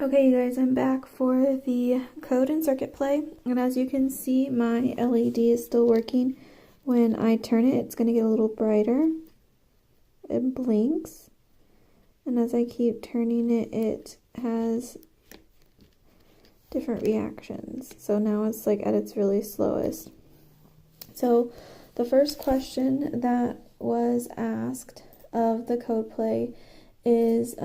Okay, you guys, I'm back for the code and circuit play, and as you can see, my LED is still working. When I turn it, it's going to get a little brighter. It blinks, and as I keep turning it, it has different reactions. So now it's like at its really slowest. So the first question that was asked of the code play is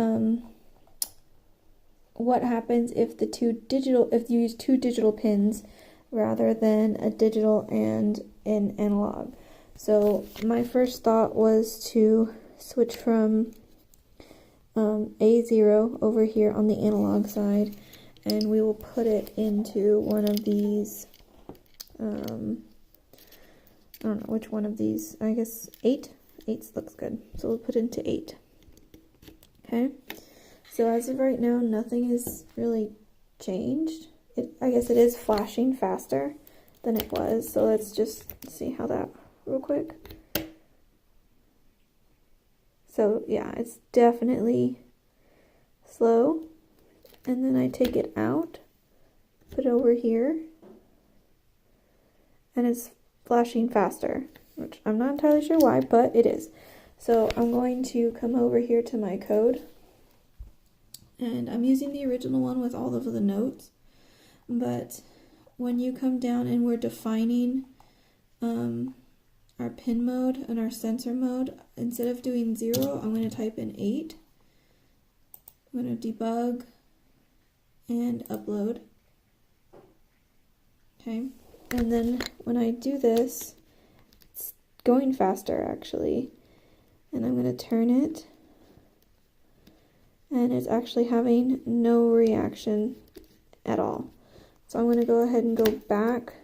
what happens if you use two digital pins rather than a digital and an analog. So my first thought was to switch from A0 over here on the analog side, and we will put it into one of these, I don't know which one of these, I guess 8? 8 looks good, so we'll put it into 8. Okay, so as of right now, nothing is really changed. I guess it is flashing faster than it was, so let's just see how that real quick. So yeah, it's definitely slow. And then I take it out, put it over here, and it's flashing faster, which I'm not entirely sure why, but it is. So I'm going to come over here to my code, and I'm using the original one with all of the notes, but when you come down and we're defining our pin mode and our sensor mode, instead of doing 0, I'm going to type in 8. I'm going to debug and upload. Okay, and then when I do this, it's going faster actually, and I'm going to turn it, and it's actually having no reaction at all. So I'm going to go ahead and go back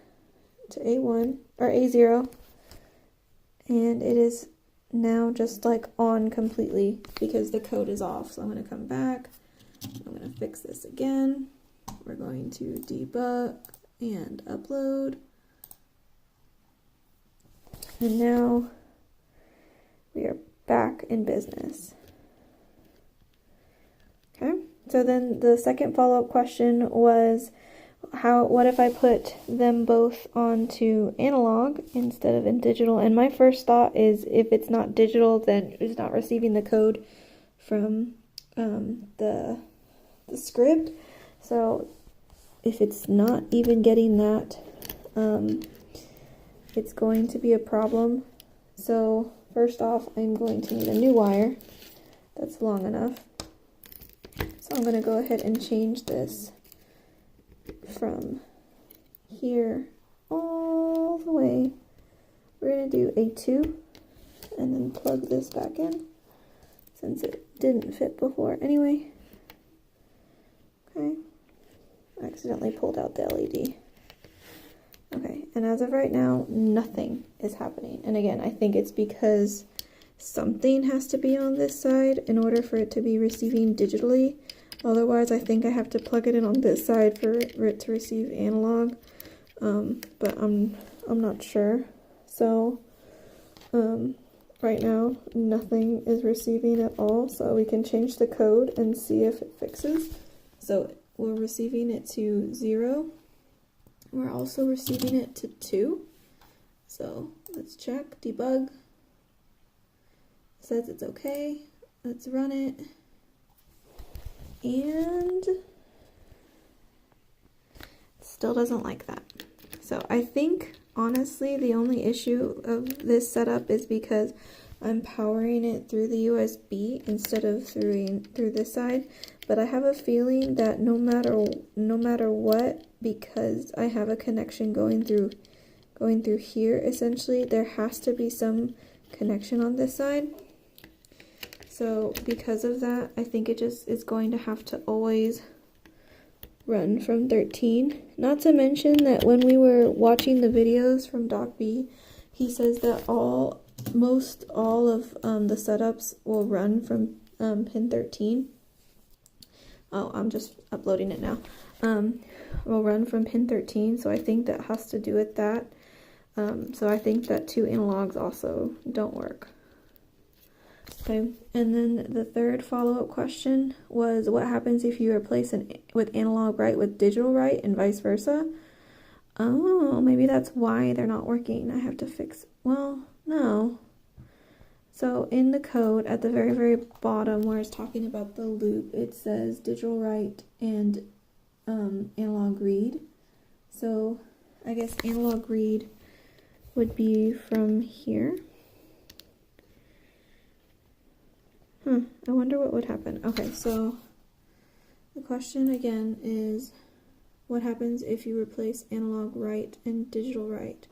to A1 or A0, and it is now just like on completely because the code is off. So I'm going to come back, I'm going to fix this again. We're going to debug and upload, and now we are back in business. Okay, so then the second follow-up question was, what if I put them both onto analog instead of in digital? And my first thought is, if it's not digital, then it's not receiving the code from the script. So if it's not even getting that, it's going to be a problem. So first off, I'm going to need a new wire that's long enough. So I'm going to go ahead and change this from here all the way. We're going to do A2 and then plug this back in since it didn't fit before anyway. Okay, I accidentally pulled out the LED. Okay, and as of right now, nothing is happening. And again, I think it's because something has to be on this side in order for it to be receiving digitally. Otherwise, I think I have to plug it in on this side for it to receive analog, but I'm not sure. So right now, nothing is receiving at all, so we can change the code and see if it fixes. So we're receiving it to 0. We're also receiving it to 2. So let's check, debug. It says it's okay. Let's run it. And still doesn't like that. So I think, honestly, the only issue of this setup is because I'm powering it through the USB instead of through this side. But I have a feeling that no matter what, because I have a connection going through here, essentially, there has to be some connection on this side. So because of that, I think it just is going to have to always run from 13. Not to mention that when we were watching the videos from Doc B, he says that most all of the setups will run from pin 13. Oh, I'm just uploading it now. Will run from pin 13, so I think that has to do with that. So I think that 2 analogs also don't work. Okay, and then the third follow-up question was, what happens if you replace with analog write with digital write and vice versa? Oh, maybe that's why they're not working. I have to fix, well, no. So in the code at the very, very bottom where it's talking about the loop, it says digital write and analog read. So I guess analog read would be from here. I wonder what would happen. Okay, so the question again is, what happens if you replace analog write and digital write?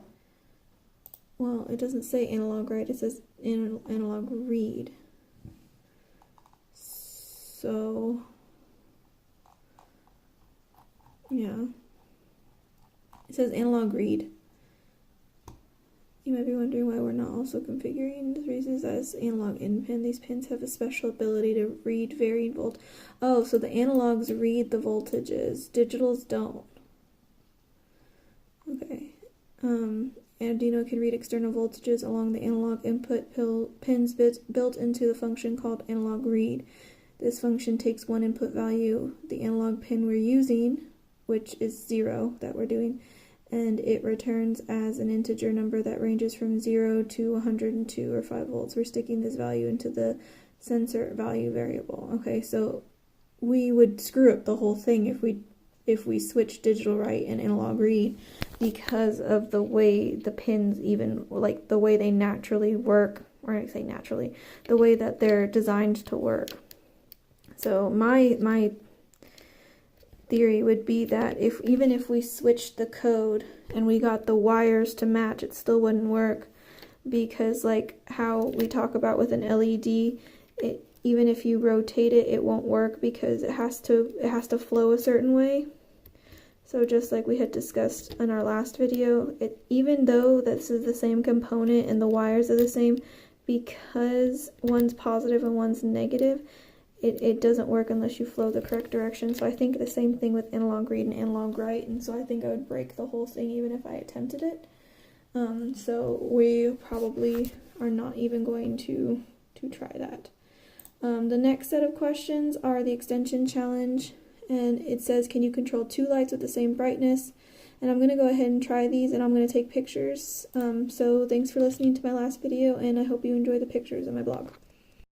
Well, it doesn't say analog write, it says analog read. So, yeah. It says analog read. You might be wondering why we're not also configuring the reasons as analog in pin. These pins have a special ability to read varying volt. Oh, so the analogs read the voltages. Digitals don't. Okay. Arduino can read external voltages along the analog input pins built into the function called analog read. This function takes one input value, the analog pin we're using, which is 0 that we're doing, and it returns as an integer number that ranges from 0 to 102 or 5 volts. We're sticking this value into the sensor value variable. Okay, so we would screw up the whole thing if we switch digital write and analog read, because of the way the pins, even like the way they naturally work, or I say naturally, the way that they're designed to work. So my theory would be that even if we switched the code and we got the wires to match, it still wouldn't work, because like how we talk about with an LED, even if you rotate it, it won't work because it has to flow a certain way. So just like we had discussed in our last video, even though this is the same component and the wires are the same, because one's positive and one's negative, it doesn't work unless you flow the correct direction. So I think the same thing with analog read and analog write, and so I think I would break the whole thing even if I attempted it. So we probably are not even going to try that. The next set of questions are the extension challenge, and it says, can you control 2 lights with the same brightness? And I'm going to go ahead and try these, and I'm going to take pictures. So thanks for listening to my last video, and I hope you enjoy the pictures in my blog.